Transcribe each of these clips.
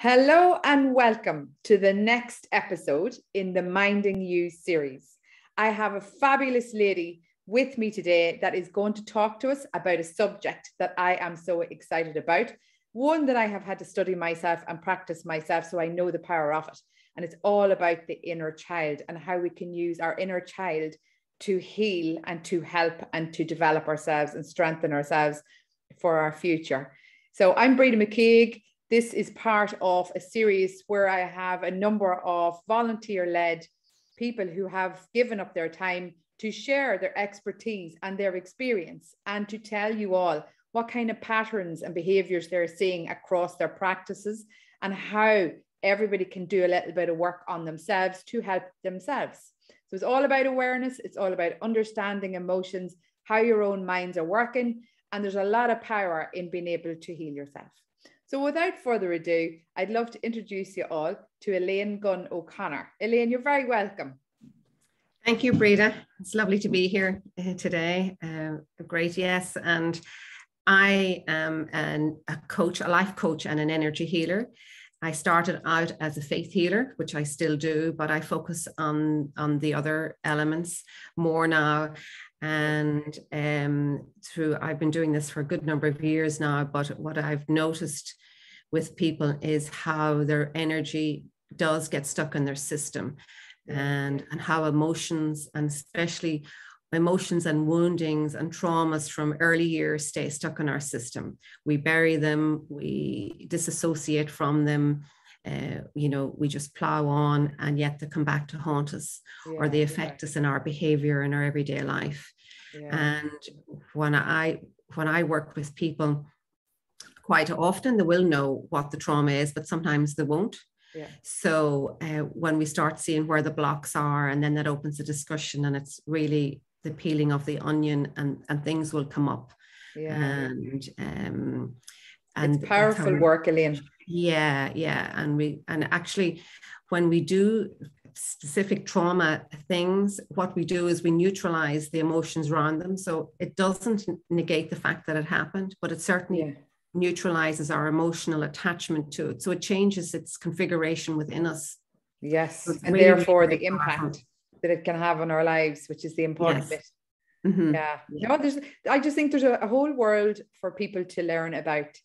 Hello and welcome to the next episode in the Minding You series. I have a fabulous lady with me today that is going to talk to us about a subject that I am so excited about, one that I have had to study myself and practice myself, so I know the power of it. And it's all about the inner child and how we can use our inner child to heal and to help and to develop ourselves and strengthen ourselves for our future. So I'm Breda McKeag. This is part of a series where I have a number of volunteer-led people who have given up their time to share their expertise and their experience and to tell you all what kind of patterns and behaviors they're seeing across their practices and how everybody can do a little bit of work on themselves to help themselves. So it's all about awareness. It's all about understanding emotions, how your own minds are working. And there's a lot of power in being able to heal yourself. So without further ado, I'd love to introduce you all to Elaine Gunn O'Connor. Elaine, you're very welcome. Thank you, Breda. It's lovely to be here today. Great, yes. And I am a coach, a life coach and an energy healer. I started out as a faith healer, which I still do, but I focus on the other elements more now. And I've been doing this for a good number of years now, but what I've noticed with people is how their energy does get stuck in their system, and how emotions, and especially emotions and woundings and traumas from early years, stay stuck in our system. We bury them, we disassociate from them, we just plow on, and yet they come back to haunt us, or they affect us in our behavior in our everyday life. And when I work with people, quite often they will know what the trauma is, but sometimes they won't. So when we start seeing where the blocks are, and then that opens a discussion, and it's really the peeling of the onion, and things will come up. And it's powerful work, Elaine. And actually, when we do specific trauma things, what we do is we neutralize the emotions around them. So it doesn't negate the fact that it happened, but it certainly neutralizes our emotional attachment to it. So it changes its configuration within us. Yes, so and really, therefore the impact that it can have on our lives, which is the important bit. I just think there's a whole world for people to learn about.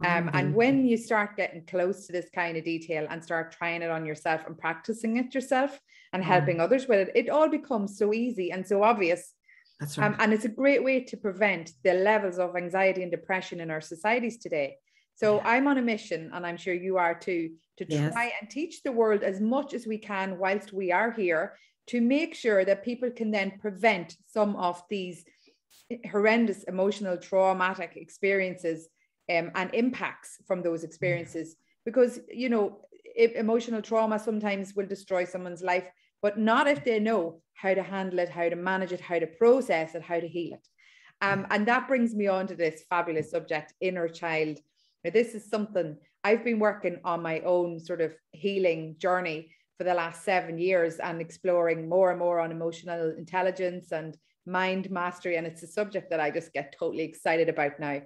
And when you start getting close to this kind of detail and start trying it on yourself and practicing it yourself and helping others with it, it all becomes so easy and so obvious. That's right. And it's a great way to prevent the levels of anxiety and depression in our societies today. So I'm on a mission, and I'm sure you are too, to try and teach the world as much as we can whilst we are here, to make sure that people can then prevent some of these horrendous emotional traumatic experiences and impacts from those experiences, because emotional trauma sometimes will destroy someone's life, but not if they know how to handle it, how to manage it, how to process it, how to heal it. And that brings me on to this fabulous subject, inner child. Now, this is something I've been working on my own sort of healing journey for the last 7 years, and exploring more and more on emotional intelligence and mind mastery. And it's a subject that I just get totally excited about now.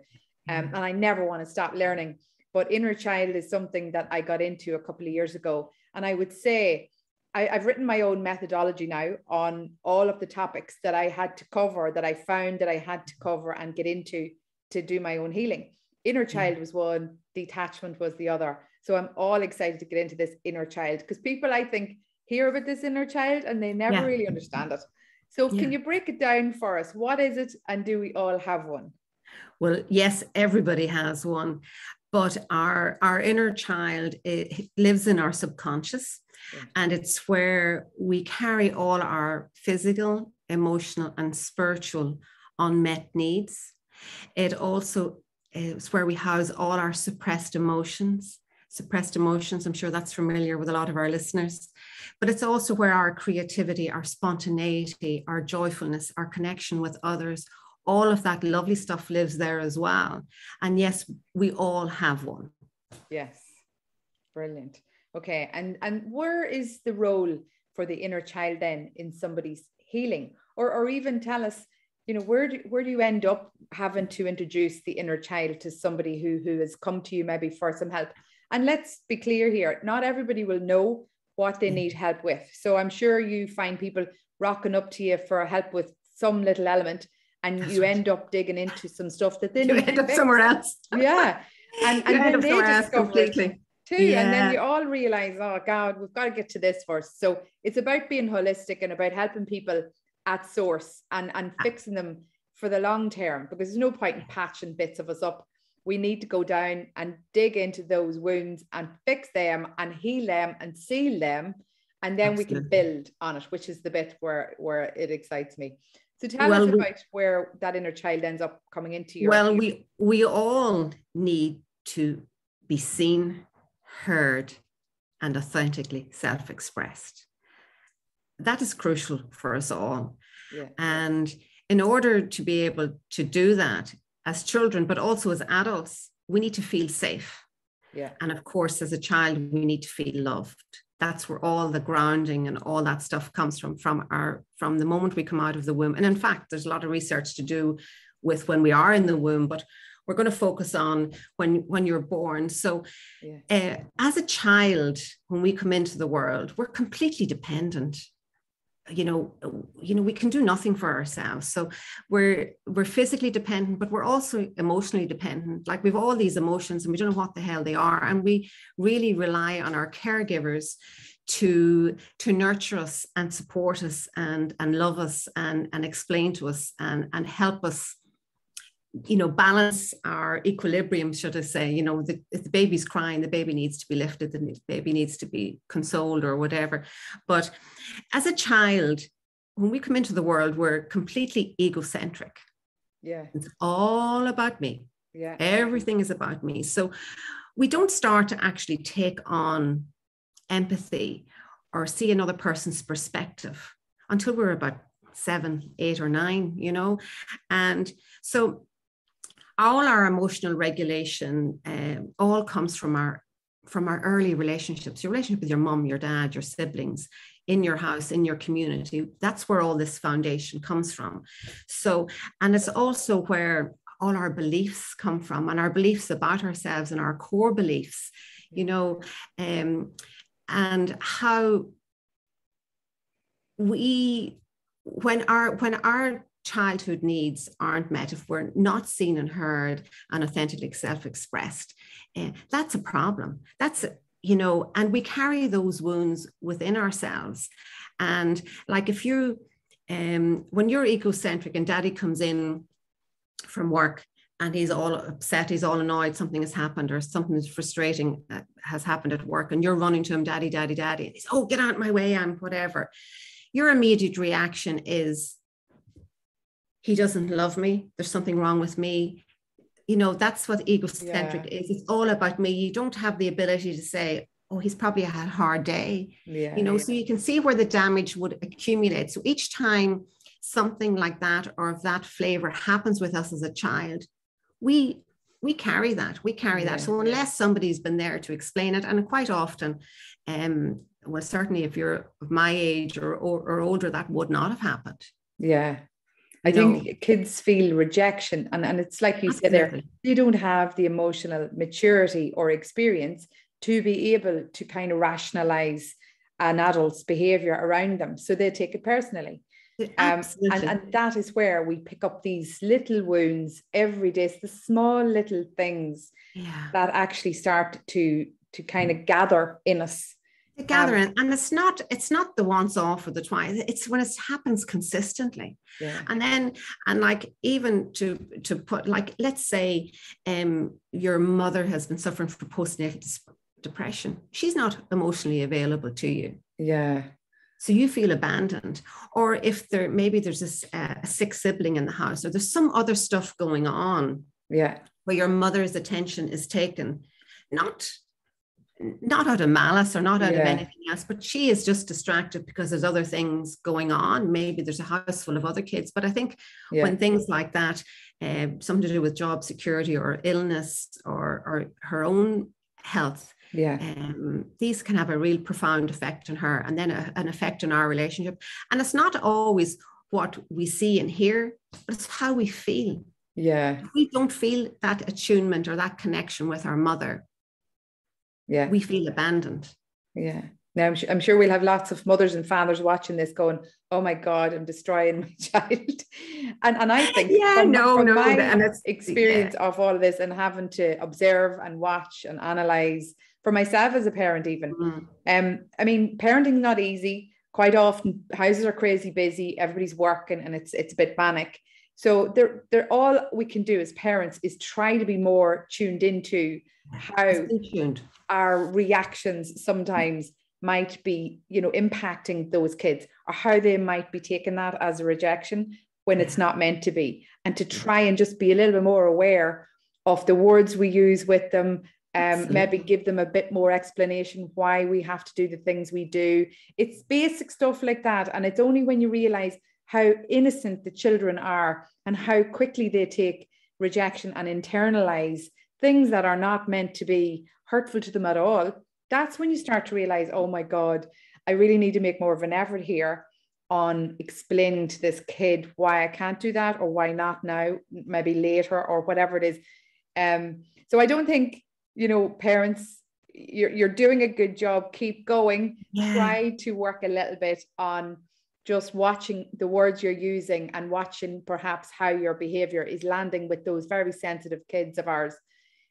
And I never want to stop learning. But inner child is something that I got into a couple of years ago. And I would say I've written my own methodology now on all of the topics that I had to cover, that I found that I had to cover and get into to do my own healing. Inner child was one, detachment was the other. So I'm all excited to get into this inner child, because people, I think, hear about this inner child and they never really understand it. So can you break it down for us? What is it, and do we all have one? Well, yes, everybody has one, but our inner child, it lives in our subconscious, and it's where we carry all our physical, emotional, and spiritual unmet needs. It also is where we house all our suppressed emotions. I'm sure that's familiar with a lot of our listeners, but it's also where our creativity, our spontaneity, our joyfulness, our connection with others, all of that lovely stuff lives there as well. And yes, we all have one. Yes. Brilliant. Okay. And where is the role for the inner child then in somebody's healing? Or even tell us, where do you end up having to introduce the inner child to somebody who has come to you maybe for some help? And let's be clear here, not everybody will know what they need help with. So I'm sure you find people rocking up to you for help with some little element, and That's you right. end up digging into some stuff that they You need end to up fix. somewhere else. Yeah. And You end then up they somewhere else discover it completely. too. Yeah. And then you all realize, oh God, we've got to get to this first. So it's about being holistic and about helping people at source and fixing them for the long term, because there's no point in patching bits of us up. We need to go down and dig into those wounds and fix them and heal them and seal them. And then Absolutely. we can build on it, which is the bit where it excites me. So tell us about where that inner child ends up coming into your... Well, we all need to be seen, heard, and authentically self-expressed. That is crucial for us all. Yeah. And in order to be able to do that as children, but also as adults, we need to feel safe. Yeah. And of course, as a child, we need to feel loved. That's where all the grounding and all that stuff comes from the moment we come out of the womb. And in fact, there's a lot of research to do with when we are in the womb, but we're going to focus on when you're born. So as a child, when we come into the world, we're completely dependent. You know, we can do nothing for ourselves. So we're physically dependent, but we're also emotionally dependent. Like we've all these emotions and we don't know what the hell they are. And we really rely on our caregivers to nurture us and support us and love us and explain to us and help us, balance our equilibrium, should I say. If the baby's crying, the baby needs to be lifted, the baby needs to be consoled or whatever. But as a child, when we come into the world, we're completely egocentric. Yeah. It's all about me. Yeah. Everything is about me. So we don't start to actually take on empathy or see another person's perspective until we're about 7, 8, or 9, And so all our emotional regulation all comes from our early relationships, your relationship with your mom, your dad, your siblings, in your house, in your community. That's where all this foundation comes from. So, and it's also where all our beliefs come from, and our beliefs about ourselves and our core beliefs, and how when our childhood needs aren't met, if we're not seen and heard and authentically self-expressed, that's a problem. And we carry those wounds within ourselves. And like if you, when you're egocentric and daddy comes in from work and he's all upset, he's all annoyed, something has happened or something frustrating has happened at work, and you're running to him, daddy, daddy, daddy, and he's, oh, get out of my way, I'm whatever. Your immediate reaction is, he doesn't love me, there's something wrong with me. That's what egocentric is. It's all about me. You don't have the ability to say, oh, he's probably had a hard day. So you can see where the damage would accumulate. So each time something like that or of that flavor happens with us as a child, we carry that. That. So unless somebody's been there to explain it, and quite often, well, certainly if you're of my age or older, that would not have happened. Yeah. I think kids feel rejection, and it's like you said there, they don't have the emotional maturity or experience to be able to kind of rationalize an adult's behavior around them. So they take it personally. And that is where we pick up these little wounds every day. It's the small little things that actually start to kind of gather in us. And it's not the once off or the twice, it's when it happens consistently. And like, even to put, like, let's say your mother has been suffering from postnatal depression. She's not emotionally available to you. So you feel abandoned. Or if there's a sick sibling in the house, or there's some other stuff going on where your mother's attention is taken, not out of malice or not out of anything else, but she is just distracted because there's other things going on. Maybe there's a house full of other kids. But I think when things like that, something to do with job security or illness or her own health, these can have a real profound effect on her, and then an effect on our relationship. And it's not always what we see and hear, but it's how we feel. If we don't feel that attunement or that connection with our mother, Yeah. we feel abandoned. Yeah. Now, I'm sure we'll have lots of mothers and fathers watching this going, oh my God, I'm destroying my child. And I think from my experience of all of this and having to observe and watch and analyze for myself as a parent even, I mean, parenting is not easy. Quite often houses are crazy busy, everybody's working and it's a bit manic. So they're all we can do as parents is try to be more tuned into how our reactions sometimes might be, you know, impacting those kids, or how they might be taking that as a rejection when it's not meant to be, and to try and just be a little bit more aware of the words we use with them, maybe give them a bit more explanation why we have to do the things we do. It's basic stuff like that, and it's only when you realize how innocent the children are and how quickly they take rejection and internalize things that are not meant to be hurtful to them at all, that's when you start to realize, oh my God, I really need to make more of an effort here on explaining to this kid why I can't do that, or why not now, maybe later, or whatever it is. So I don't think, you know, parents, you're doing a good job. Keep going. Yeah. Try to work a little bit on just watching the words you're using and watching perhaps how your behavior is landing with those very sensitive kids of ours.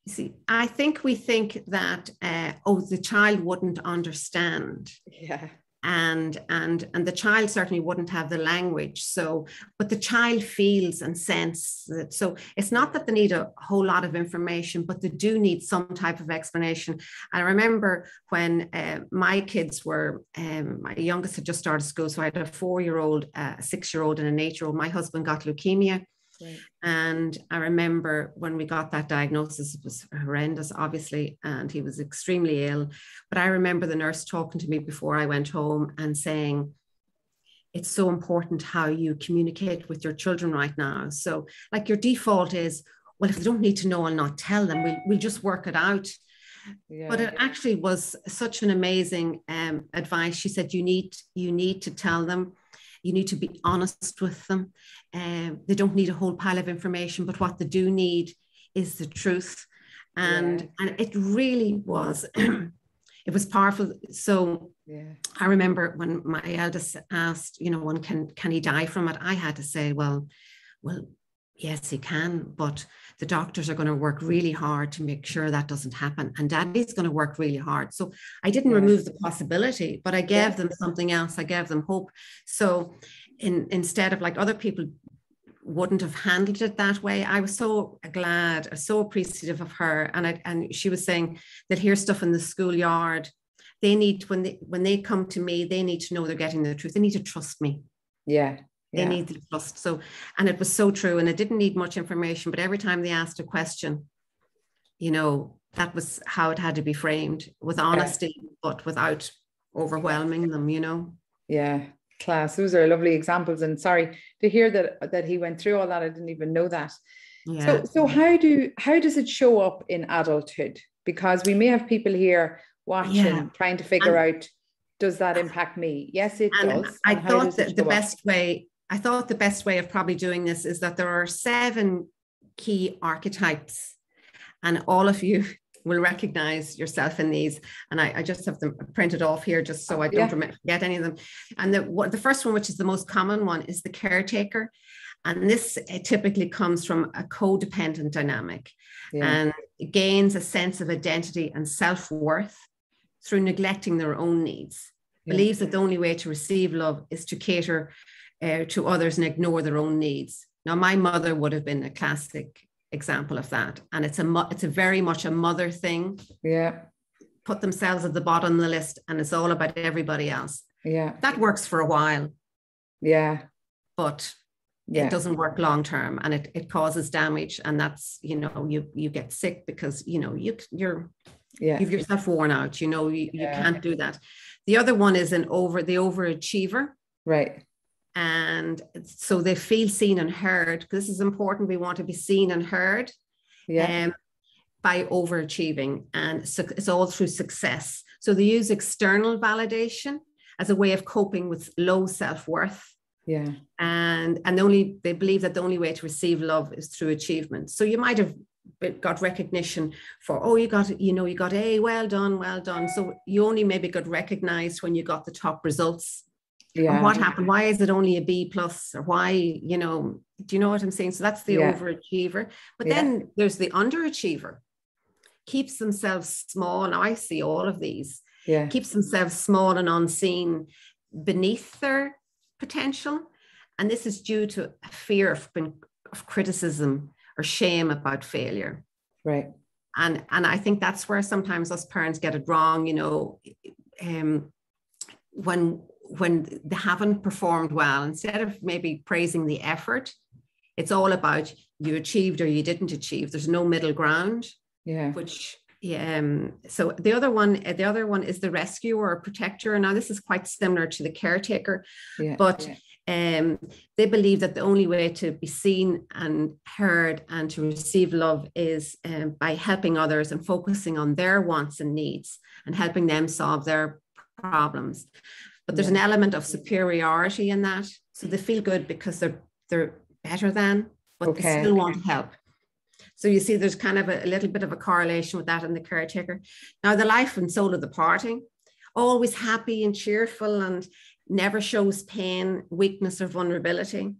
See, I think we think that, the child wouldn't understand. Yeah. And the child certainly wouldn't have the language. So, but the child feels and senses it. So it's not that they need a whole lot of information, but they do need some type of explanation. I remember when my kids were, my youngest had just started school. So I had a 4-year-old, a 6-year-old and an 8-year-old. My husband got leukemia. Right. And I remember when we got that diagnosis, it was horrendous, obviously, and he was extremely ill. But I remember the nurse talking to me before I went home and saying, it's so important how you communicate with your children right now. So like your default is, well, if they don't need to know, I'll not tell them. We'll just work it out. Yeah. But it actually was such an amazing advice. She said, you need to tell them. You need to be honest with them. They don't need a whole pile of information, but what they do need is the truth. And it really was, it was powerful. So I remember when my eldest asked, you know, when can he die from it? I had to say, well, yes, he can, but the doctors are going to work really hard to make sure that doesn't happen. And Daddy's going to work really hard. So I didn't remove the possibility, but I gave them something else. I gave them hope. So instead of like other people wouldn't have handled it that way, I was so glad, so appreciative of her. And she was saying that here's stuff in the schoolyard. They need, when they come to me, they need to know they're getting the truth. They need to trust me. Yeah. They need the trust. So, and it was so true. And it didn't need much information, but every time they asked a question, you know, that was how it had to be framed, with honesty, but without overwhelming them, you know? Yeah. Class. Those are lovely examples. And sorry to hear that he went through all that. I didn't even know that. Yeah. So how does it show up in adulthood? Because we may have people here watching, trying to figure out, does that impact me? Yes, it does. I thought that the best way of probably doing this is that there are 7 key archetypes, and all of you will recognize yourself in these. And I just have them printed off here just so I don't forget any of them. And the first one, which is the most common one, is the caretaker. And this typically comes from a codependent dynamic and gains a sense of identity and self-worth through neglecting their own needs. Believes that the only way to receive love is to cater to others and ignore their own needs. Now, my mother would have been a classic example of that. And it's a very much a mother thing. Yeah. Put themselves at the bottom of the list and it's all about everybody else. Yeah. That works for a while. Yeah. But it doesn't work long term, and it causes damage. And that's, you know, you get sick because, you know, you've yourself worn out, you know, you can't do that. The other one is the overachiever. Right. And so they feel seen and heard, because this is important. We want to be seen and heard by overachieving. And it's all through success. So they use external validation as a way of coping with low self-worth. Yeah. And they believe that the only way to receive love is through achievement. So you might have got recognition for, oh, you got A, well done, well done. So you only maybe got recognized when you got the top results. Yeah. And what happened? Why is it only a B plus? Or why, do you know what I'm saying? So that's the overachiever. But then there's the underachiever. Keeps themselves small. Now I see all of these. Yeah. Keeps themselves small and unseen beneath their potential. And this is due to a fear of criticism or shame about failure. Right. And I think that's where sometimes us parents get it wrong, when they haven't performed well, instead of maybe praising the effort, it's all about you achieved or you didn't achieve. There's no middle ground. Yeah. So the other one is the rescuer or protector. Now this is quite similar to the caretaker, but they believe that the only way to be seen and heard and to receive love is by helping others and focusing on their wants and needs and helping them solve their problems. But there's an element of superiority in that. So they feel good because they're better than, but they still want to help. So you see, there's kind of a little bit of a correlation with that in the caretaker. Now, the life and soul of the party, always happy and cheerful and never shows pain, weakness, or vulnerability.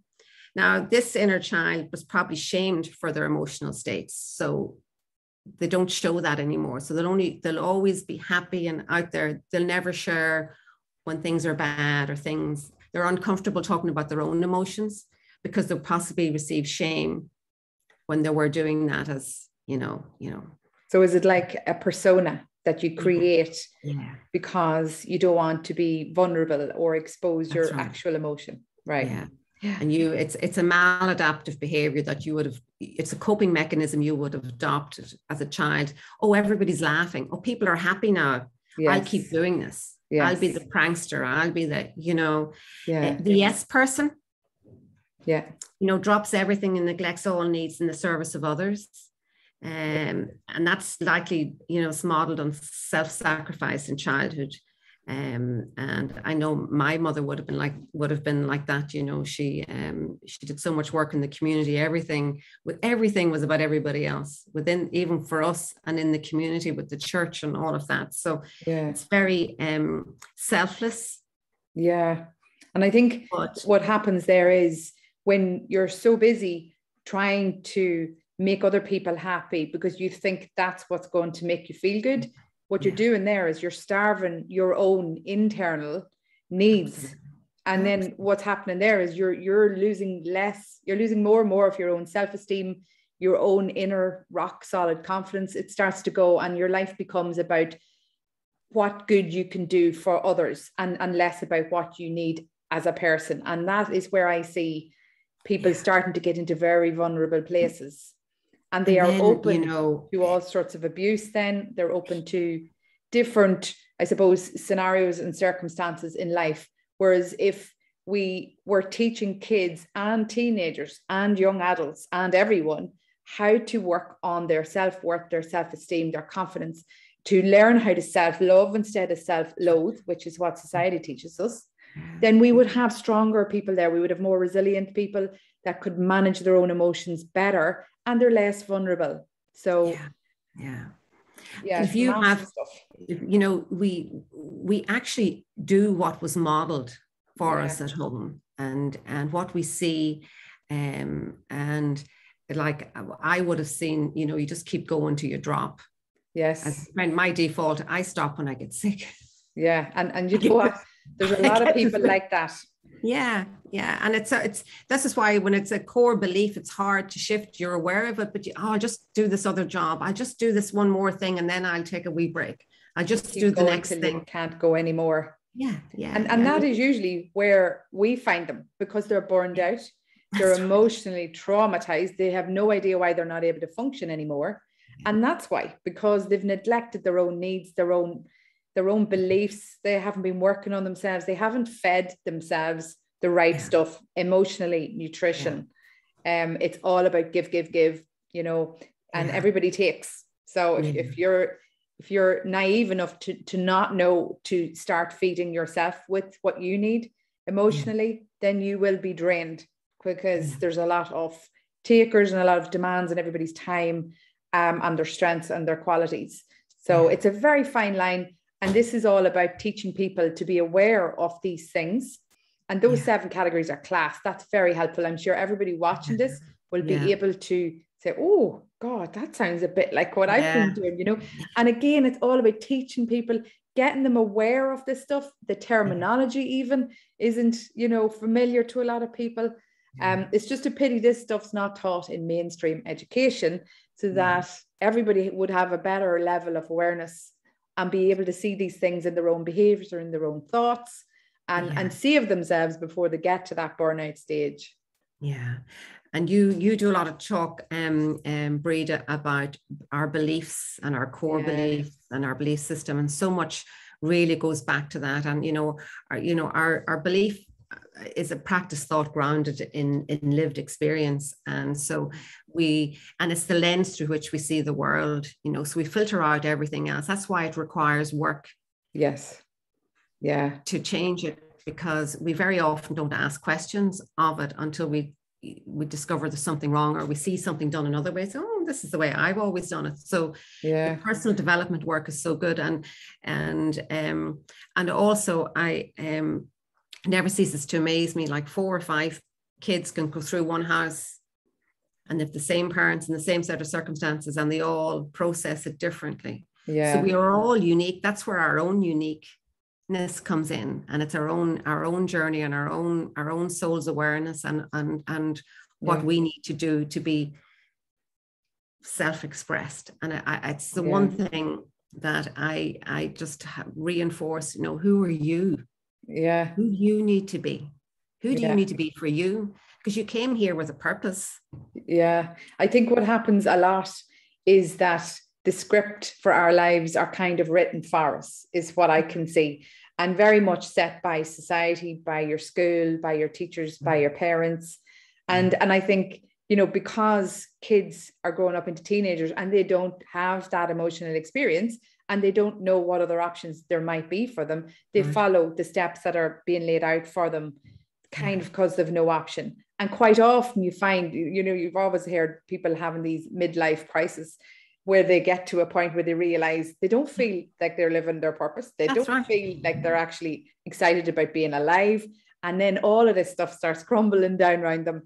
Now, this inner child was probably shamed for their emotional states. So they don't show that anymore. So they'll always be happy and out there. They'll never share when things are bad or they're uncomfortable talking about their own emotions because they'll possibly receive shame when they were doing that, as So is it like a persona that you create because you don't want to be vulnerable or expose your actual emotion? Right. Yeah. And it's a maladaptive behavior that it's a coping mechanism you would have adopted as a child. Oh, everybody's laughing. Oh, people are happy now. Yes. I'll keep doing this. Yes. I'll be the prankster. I'll be the yes person. Yeah. Drops everything and neglects all needs in the service of others. And that's likely, it's modeled on self-sacrifice in childhood. And I know my mother would have been like that. She did so much work in the community. Everything was about everybody else within, even for us and in the community with the church and all of that. So it's very selfless. Yeah. And I think what happens there is when you're so busy trying to make other people happy because you think that's what's going to make you feel good, what you're doing there is you're starving your own internal needs. And then what's happening there is you're losing more and more of your own self-esteem, your own inner rock solid confidence. It starts to go and your life becomes about what good you can do for others and less about what you need as a person. And that is where I see people starting to get into very vulnerable places. And they are open to all sorts of abuse. Then they're open to different, I suppose, scenarios and circumstances in life. Whereas if we were teaching kids and teenagers and young adults and everyone how to work on their self-worth, their self-esteem, their confidence, to learn how to self-love instead of self-loathe, which is what society teaches us, then we would have stronger people there. We would have more resilient people that could manage their own emotions better, and they're less vulnerable. So if you have stuff. We actually do what was modeled for us at home and what we see, and like I would have seen, you just keep going till you drop. Yes. My default, I stop when I get sick. Yeah. And you know what? There's a lot of people like that. Yeah. And this is why when it's a core belief, it's hard to shift. You're aware of it, but I'll just do this other job. I'll just do this one more thing and then I'll take a wee break. I'll just do the next thing. Can't go anymore. Yeah. And that is usually where we find them because they're burned out. They're emotionally traumatized. They have no idea why they're not able to function anymore. And that's why, because they've neglected their own needs, their own beliefs. They haven't been working on themselves. They haven't fed themselves the right stuff, emotionally, nutrition. It's all about give, and everybody takes. So if you're naive enough to not know to start feeding yourself with what you need emotionally, then you will be drained because there's a lot of takers and a lot of demands on everybody's time and their strengths and their qualities. So it's a very fine line. And this is all about teaching people to be aware of these things. And those 7 categories are class. That's very helpful. I'm sure everybody watching this will be able to say, oh God, that sounds a bit like what I've been doing, you know. And again, it's all about teaching people, getting them aware of this stuff. The terminology even isn't, you know, familiar to a lot of people. It's just a pity this stuff's not taught in mainstream education, so that everybody would have a better level of awareness and be able to see these things in their own behaviors or in their own thoughts, and see of themselves before they get to that burnout stage. Yeah. And you do a lot of talk, Breda, about our beliefs and our core beliefs and our belief system. And so much really goes back to that. And, our belief is a practice thought grounded in lived experience. And so it's the lens through which we see the world, so we filter out everything else. That's why it requires work. Yes. Yeah. To change it, because we very often don't ask questions of it until we discover there's something wrong, or we see something done another way. So, this is the way I've always done it. So the personal development work is so good. And also I never ceases to amaze me, like 4 or 5 kids can go through one house and they've the same parents and the same set of circumstances, and they all process it differently. Yeah. So we are all unique. That's where our own uniqueness comes in, and it's our own journey and our own soul's awareness and what we need to do to be self-expressed. And it's the one thing that I just reinforce, who are you? Yeah. Who you need to be. Who do you need to be for you? Because you came here with a purpose. Yeah. I think what happens a lot is that the script for our lives are kind of written for us, is what I can see, and very much set by society, by your school, by your teachers, by your parents. And I think, because kids are growing up into teenagers and they don't have that emotional experience, and they don't know what other options there might be for them, they follow the steps that are being laid out for them, kind of because they've no option. And quite often you find, you've always heard people having these midlife crises where they get to a point where they realize they don't feel like they're living their purpose. They don't feel like they're actually excited about being alive. And then all of this stuff starts crumbling down around them.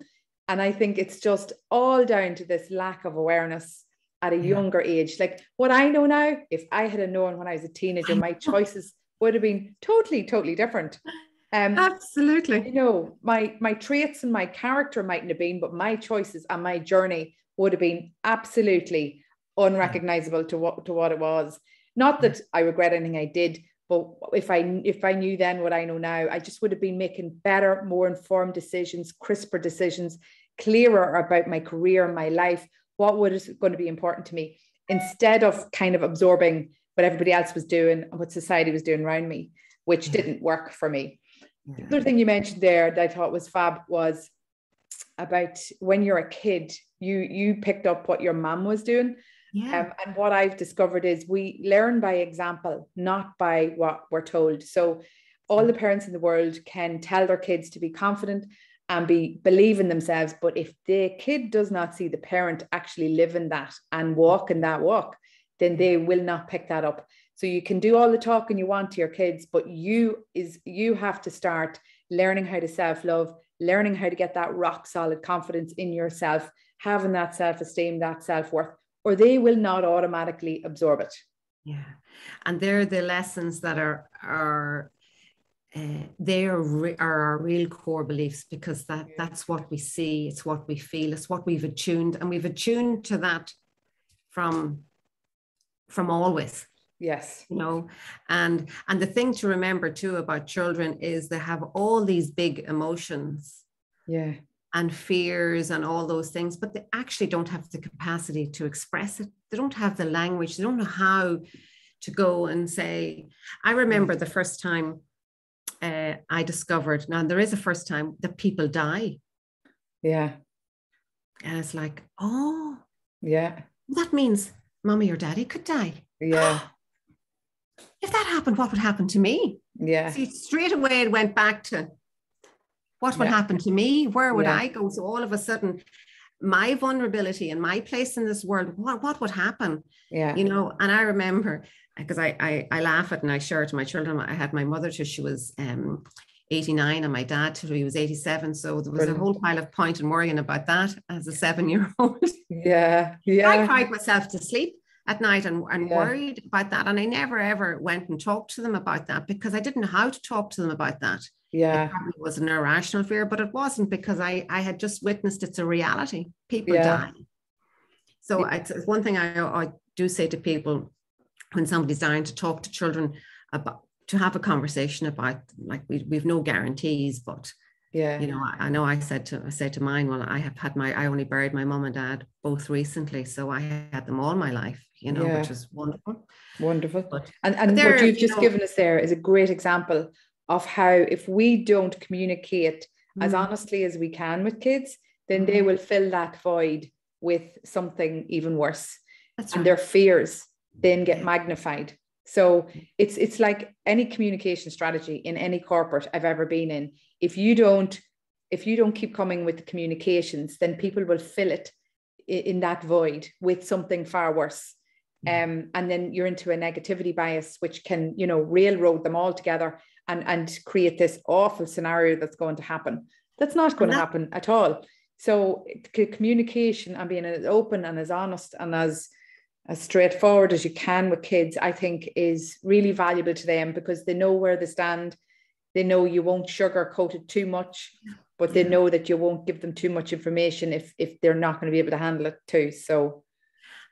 And I think it's just all down to this lack of awareness at a younger age. Like what I know now, if I had known when I was a teenager, my choices would have been totally, totally different. Absolutely. My traits and my character mightn't have been, but my choices and my journey would have been absolutely unrecognizable to what it was. Not that I regret anything I did, but if I knew then what I know now, I just would have been making better, more informed decisions, crisper decisions, clearer about my career, my life, what was going to be important to me, instead of kind of absorbing what everybody else was doing and what society was doing around me, which didn't work for me. The other thing you mentioned there that I thought was fab was about when you're a kid, you picked up what your mom was doing. And what I've discovered is we learn by example, not by what we're told. So all the parents in the world can tell their kids to be confident and believe in themselves. But if the kid does not see the parent actually live in that and walk in that walk, then they will not pick that up. So you can do all the talking you want to your kids, but you have to start learning how to self-love, learning how to get that rock solid confidence in yourself, having that self-esteem, that self-worth, or they will not automatically absorb it. Yeah. And they're the lessons that are our real core beliefs, because that's what we see, it's what we feel, it's what we've attuned, and we've attuned to that from always. Yes. And the thing to remember too about children is they have all these big emotions. Yeah. And fears and all those things, but they actually don't have the capacity to express it. They don't have the language. They don't know how to go and say. I remember the first time I discovered, now there is a first time, that people die. Yeah. And it's like, oh, yeah, that means mommy or daddy could die. Yeah. If that happened, what would happen to me? Yeah. See, straight away it went back to what would happen to me? Where would I go? So all of a sudden, my vulnerability and my place in this world, what would happen? Yeah. You know, and I remember, because I laugh at and I share it to my children. I had my mother till she was 89 and my dad till he was 87. So there was a whole pile of point and worrying about that as a 7-year-old. Yeah. I cried myself to sleep at night and worried about that. And I never, ever went and talked to them about that because I didn't know how to talk to them about that. Yeah. It probably was an irrational fear, but it wasn't, because I had just witnessed it's a reality. People die. So it's one thing I do say to people when somebody's dying, to talk to children about, to have a conversation about, like, we've no guarantees, but you know, I know I said to mine, well, I only buried my mum and dad both recently, so I had them all my life, you know, which is wonderful. Wonderful. And what you've just given us there is a great example of how, if we don't communicate as honestly as we can with kids, then they will fill that void with something even worse. That's and their fears then get magnified. So it's like any communication strategy in any corporate I've ever been in. If you don't keep coming with the communications, then people will fill it in that void with something far worse. And then you're into a negativity bias, which can, you know, railroad them all together and create this awful scenario that's going to happen. That's not going to happen at all. So communication and being as open and as honest and as straightforward as you can with kids, I think, is really valuable to them, because they know where they stand. They know you won't sugarcoat it too much, but they know that you won't give them too much information if they're not going to be able to handle it too. So,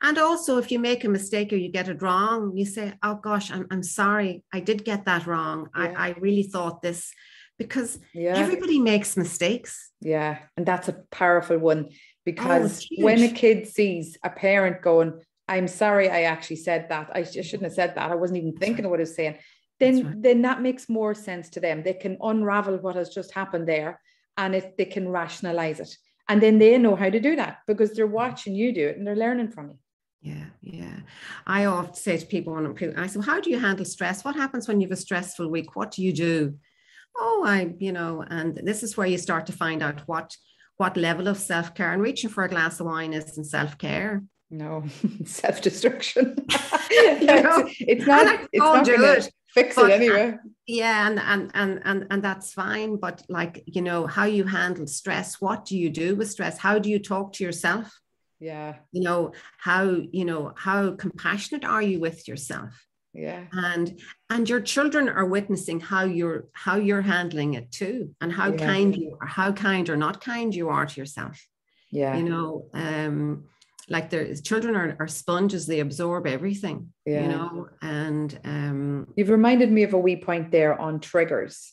and also, if you make a mistake or you get it wrong, you say, oh gosh, I'm sorry, I did get that wrong. I really thought this, because everybody makes mistakes. Yeah. And that's a powerful one, because when a kid sees a parent going, I'm sorry, I actually said that, I shouldn't have said that, I wasn't even thinking of what I was saying, then that makes more sense to them. They can unravel what has just happened there, and they can rationalize it. And then they know how to do that, because they're watching you do it and they're learning from you. Yeah. I often say to people, I say, well, how do you handle stress? What happens when you have a stressful week? What do you do? And this is where you start to find out what level of self-care, and reaching for a glass of wine isn't self-care. No, self-destruction. It's not going to fix it anyway. And that's fine. But, like, you know, how you handle stress, what do you do with stress? How do you talk to yourself? Yeah. You know, how compassionate are you with yourself? Yeah. And your children are witnessing how you're handling it too, and how kind or not kind you are to yourself. Yeah. You know, like children are sponges, they absorb everything, you know, and you've reminded me of a wee point there on triggers.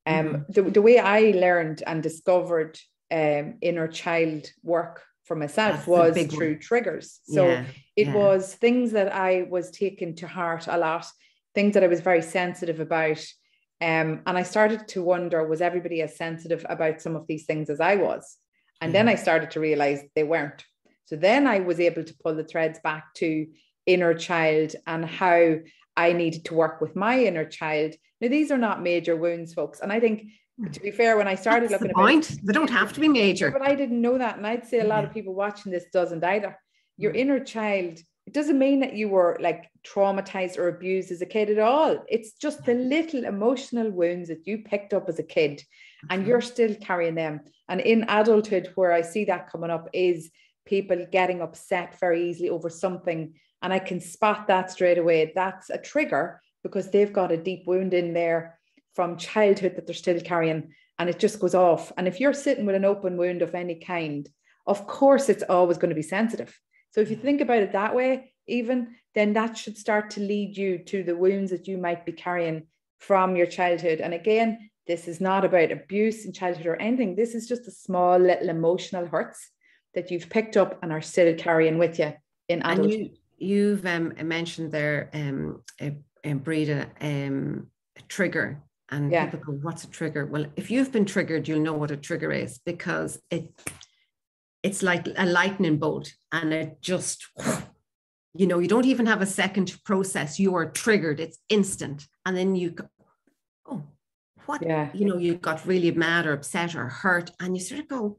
The way I learned and discovered inner child work for myself was through triggers. So it was things that I was taking to heart a lot, things that I was very sensitive about. And I started to wonder, was everybody as sensitive about some of these things as I was? And then I started to realize they weren't. So then I was able to pull the threads back to inner child and how I needed to work with my inner child. Now, these are not major wounds, folks. And I think, to be fair, when I started looking at it, they don't have to be major. But I didn't know that. And I'd say a lot of people watching this doesn't either. Your inner child, it doesn't mean that you were like traumatized or abused as a kid at all. It's just the little emotional wounds that you picked up as a kid, and you're still carrying them. And in adulthood, where I see that coming up is people getting upset very easily over something. And I can spot that straight away. That's a trigger, because they've got a deep wound in there from childhood that they're still carrying, and it just goes off. And if you're sitting with an open wound of any kind, of course, it's always going to be sensitive. So if you think about it that way, then that should start to lead you to the wounds that you might be carrying from your childhood. And again, this is not about abuse in childhood or anything. This is just a small little emotional hurts that you've picked up and are still carrying with you in adulthood. And you've mentioned there, Breda, a trigger. And people go, what's a trigger? Well, if you've been triggered, you'll know what a trigger is, because it's like a lightning bolt, and it just, you know, you don't even have a second to process. You are triggered. It's instant. And then you go, oh, what? You know, you got really mad or upset or hurt, and you sort of go,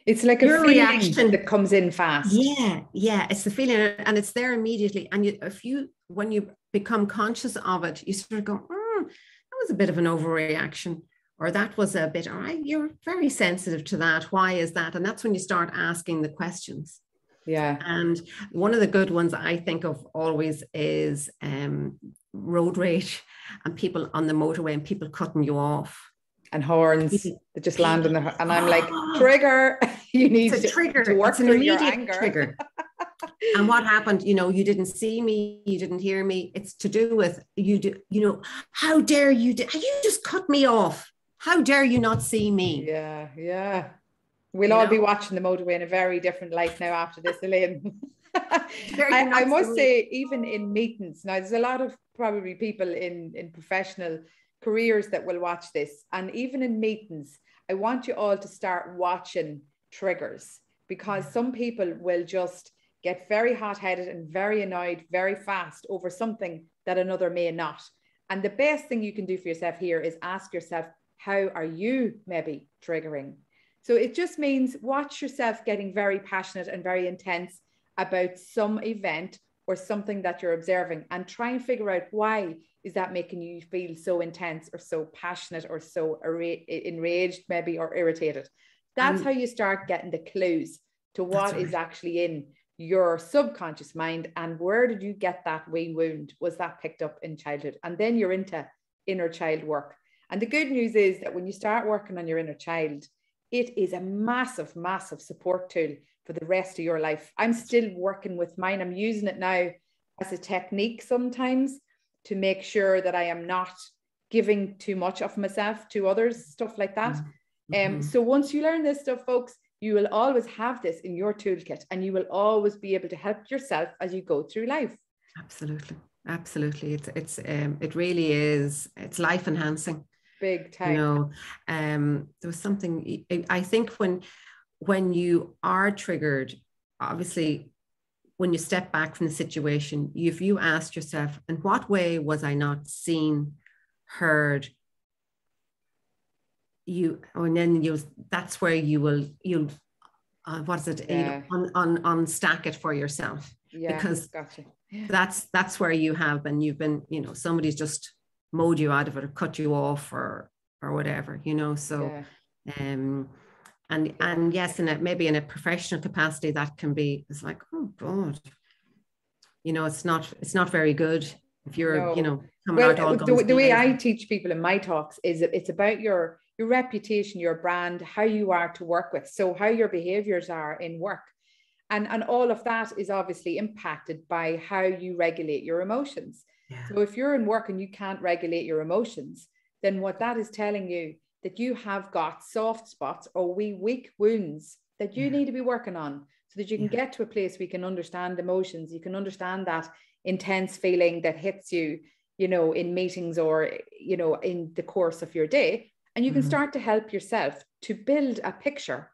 It's like a feeling reaction that comes in fast. Yeah. It's the feeling, and it's there immediately. And when you become conscious of it, you sort of go, that was a bit of an overreaction, or that was a bit, all right, you're very sensitive to that. Why is that? And that's when you start asking the questions. Yeah. And one of the good ones I think of always is road rage and people on the motorway and people cutting you off. And horns that just land on the, and I'm like, trigger, you need to work through your anger. Trigger. And what happened, you didn't see me, you didn't hear me. It's to do with, how dare you, you just cut me off. How dare you not see me? Yeah. We'll all be watching the motorway in a very different light now after this, Elaine. I must say, even in meetings, now there's a lot of probably people in professional careers that will watch this, and even in meetings, I want you all to start watching triggers, because some people will just get very hot-headed and very annoyed very fast over something that another may not. And the best thing you can do for yourself here is ask yourself, how are you maybe triggering? So it just means watch yourself getting very passionate and very intense about some event or something that you're observing, and try and figure out, why is that making you feel so intense or so passionate or so enraged maybe, or irritated? That's how you start getting the clues to what is actually in your subconscious mind, and where did you get that wee wound? Was that picked up in childhood? And then you're into inner child work. And the good news is that when you start working on your inner child, it is a massive, massive support tool for the rest of your life. I'm still working with mine. I'm using it now as a technique sometimes to make sure that I am not giving too much of myself to others, stuff like that. So once you learn this stuff, folks, you will always have this in your toolkit, and you will always be able to help yourself as you go through life. Absolutely. It really is. It's life enhancing. Big time. There was something, I think when you are triggered, obviously, when you step back from the situation, if you asked yourself, in what way was I not seen, heard, that's where you'll unstack it for yourself. Because that's where you have been, you've been, somebody's just mowed you out of it or cut you off or whatever, and yes, maybe in a professional capacity, that can be, it's like, oh God, it's not very good if you're, coming out all guns blazing. The way I teach people in my talks is that it's about your reputation, your brand, how you are to work with, so how your behaviors are in work. And all of that is obviously impacted by how you regulate your emotions. Yeah. So if you're in work and you can't regulate your emotions, then what that is telling you, that you have got soft spots or weak wounds that you need to be working on, so that you can get to a place where you can understand emotions. You can understand that intense feeling that hits you, in meetings or, in the course of your day. And you can start to help yourself to build a picture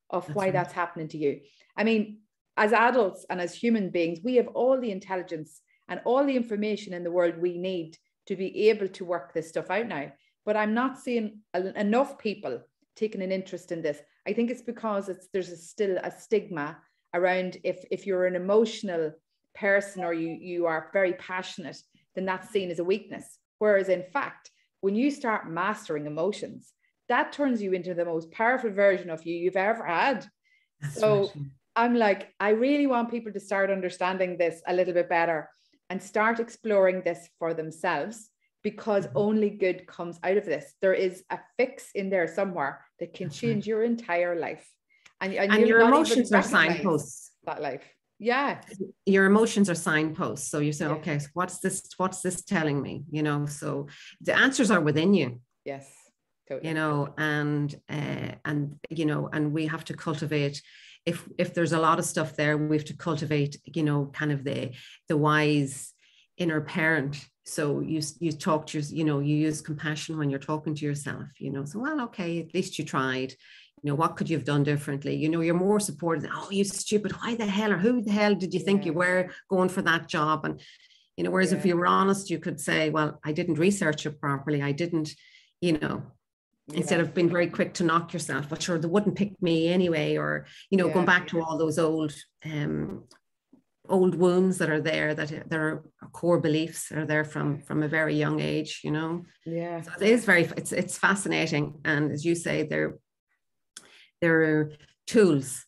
of why that's happening to you. I mean, as adults and as human beings, we have all the intelligence and all the information in the world we need to be able to work this stuff out now. But I'm not seeing enough people taking an interest in this. I think it's because there's still a stigma around if you're an emotional person or you are very passionate, then that's seen as a weakness. Whereas in fact, when you start mastering emotions, that turns you into the most powerful version of you you've ever had. So I'm like, I really want people to start understanding this a little bit better and start exploring this for themselves, because only good comes out of this. There is a fix in there somewhere that can change your entire life. And your emotions are signposts. That life. Yeah. Your emotions are signposts. So you say, okay, so what's this telling me? So the answers are within you. Yes. Totally. And we have to cultivate, if there's a lot of stuff there, we have to cultivate, kind of the wise inner parent. So you talk to you use compassion when you're talking to yourself, so, well, okay, at least you tried, what could you have done differently? You're more supportive. Oh, you stupid, why the hell, or who the hell did you think you were going for that job? And, whereas if you were honest, you could say, well, I didn't research it properly. I didn't, instead of being very quick to knock yourself, but sure, they wouldn't pick me anyway, or, you know, going back to all those old wounds that are there, that there are core beliefs are there from a very young age, you know. Yeah. So it is it's fascinating. And as you say, there are tools.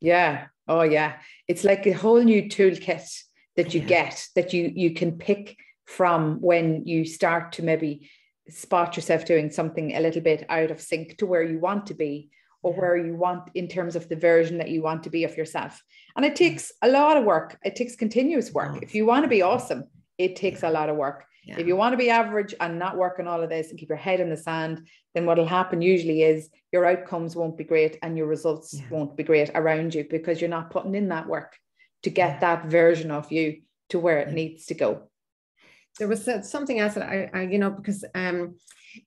Yeah. Oh yeah. It's like a whole new toolkit that you get, that you can pick from when you start to maybe spot yourself doing something a little bit out of sync to where you want to be, or where you want in terms of the version that you want to be of yourself. And it takes a lot of work. It takes continuous work. If you want to be awesome, it takes a lot of work. Yeah. If you want to be average and not work on all of this and keep your head in the sand, then what will happen usually is your outcomes won't be great and your results won't be great around you, because you're not putting in that work to get that version of you to where it needs to go. There was something else that I you know, because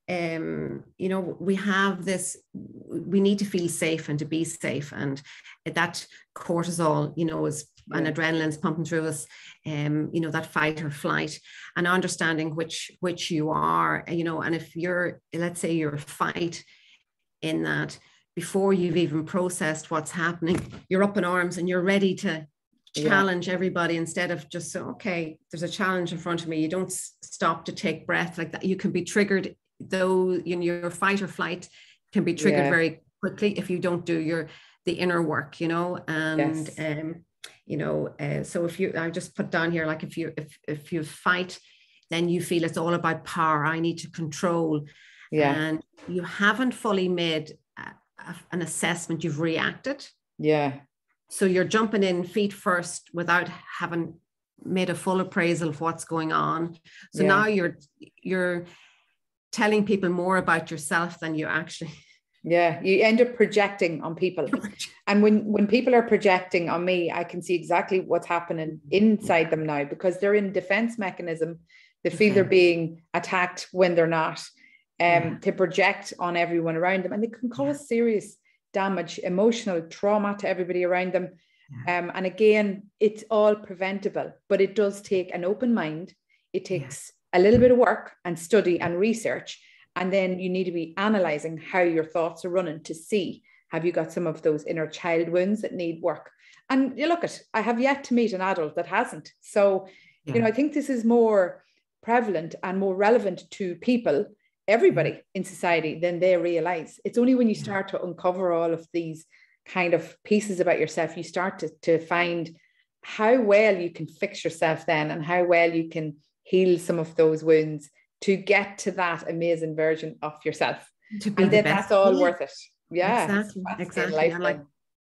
you know, we have this, we need to feel safe and to be safe, and that cortisol, you know, is and adrenaline's pumping through us, you know, that fight or flight, and understanding which you are, you know. And if you're, let's say you're fight in that, before you've even processed what's happening, you're up in arms and you're ready to challenge everybody, instead of just so, okay, there's a challenge in front of me. You don't stop to take breath like that. You can be triggered, though, you know, your fight or flight can be triggered very quickly if you don't do the inner work, you know. And you know, so if you, I just put down here, like if you fight, then you feel it's all about power. I need to control, and you haven't fully made an assessment. You've reacted. So you're jumping in feet first without having made a full appraisal of what's going on. So now you're telling people more about yourself than you actually. Yeah, you end up projecting on people. And when people are projecting on me, I can see exactly what's happening inside them now, because they're in defense mechanism. They feel they're being attacked when they're not. To project on everyone around them, and they can cause serious damage, emotional trauma to everybody around them. And again, it's all preventable, but it does take an open mind. It takes a little bit of work and study and research. And then you need to be analyzing how your thoughts are running to see, have you got some of those inner child wounds that need work? And you look at, I have yet to meet an adult that hasn't. So, you know, I think this is more prevalent and more relevant to people, everybody in society, than they realize. It's only when you start to uncover all of these kind of pieces about yourself, you start to find how well you can fix yourself then, and how well you can heal some of those wounds to get to that amazing version of yourself. And then that's all worth it. Exactly. And like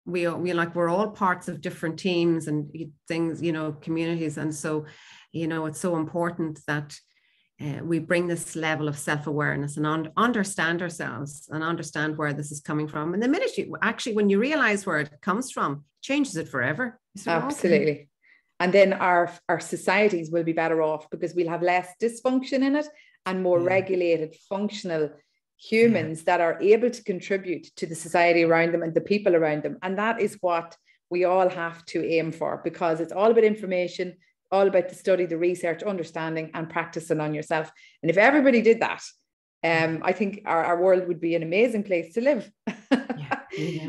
we're all parts of different teams and things, you know, communities. And so, you know, it's so important that we bring this level of self-awareness and understand ourselves and understand where this is coming from. And the minute when you realize where it comes from, changes it forever. Absolutely. Okay. And then our societies will be better off, because we'll have less dysfunction in it and more regulated, functional humans that are able to contribute to the society around them and the people around them. And that is what we all have to aim for, because it's all about information, all about the study, the research, understanding, and practicing on yourself. And if everybody did that, I think our world would be an amazing place to live.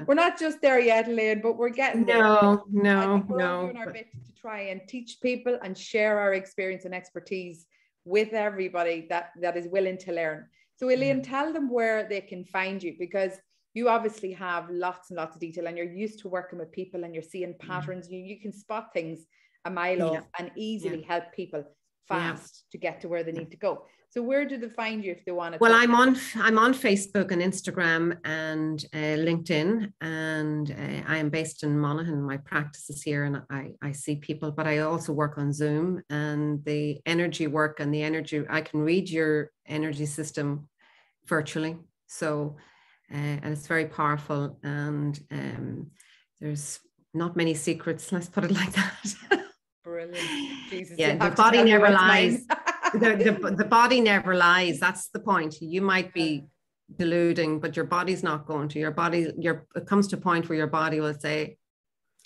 We're not just there yet, Elaine, but we're getting there. We're all doing our bit to try and teach people and share our experience and expertise with everybody that is willing to learn. So Elaine, tell them where they can find you, because you obviously have lots and lots of detail, and you're used to working with people, and you're seeing patterns. You can spot things a mile off and easily help people fast to get to where they need to go. So where do they find you if they want to? Well, I'm on Facebook and Instagram and LinkedIn, and I am based in Monaghan. My practice is here, and I see people, but I also work on Zoom, and the energy work and the energy, I can read your energy system virtually. So, and it's very powerful, and there's not many secrets, let's put it like that. Brilliant. Jesus, the body never lies. The body never lies. That's the point. You might be deluding, but your body's not going to. It comes to a point where your body will say,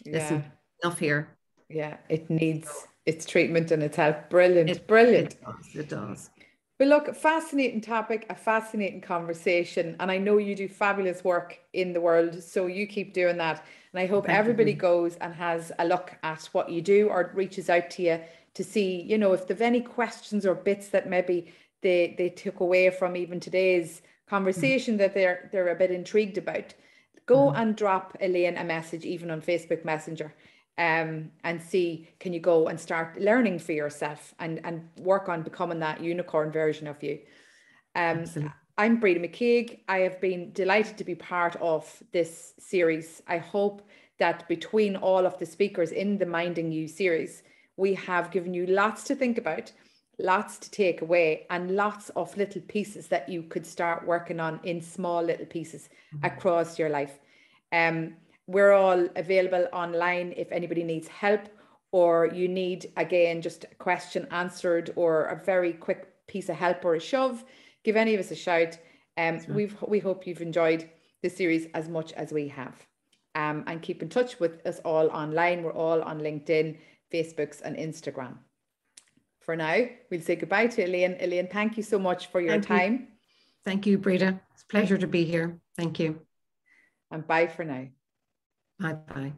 listen, enough here. Yeah, it needs its treatment and its help. Brilliant. It does. But look, fascinating topic, a fascinating conversation. And I know you do fabulous work in the world. So you keep doing that. And I hope Thank everybody you. goes and has a look at what you do or reaches out to you to see, you know, if they've any questions or bits that maybe they took away from even today's conversation that they're a bit intrigued about. Go and drop Elaine a message, even on Facebook Messenger, and see, can you go and start learning for yourself and work on becoming that unicorn version of you. Absolutely. I'm Breda McKeag. I have been delighted to be part of this series. I hope that between all of the speakers in the Minding You series, we have given you lots to think about, lots to take away, and lots of little pieces that you could start working on in small little pieces across your life. We're all available online if anybody needs help, or you need, again, just a question answered or a very quick piece of help or a shove. Give any of us a shout. Right. We hope you've enjoyed the series as much as we have. And keep in touch with us all online. We're all on LinkedIn, Facebooks, and Instagram. For now, we'll say goodbye to Elaine. Elaine, thank you so much for your time. Thank you, Breda. It's a pleasure to be here. Thank you. And bye for now. Bye-bye.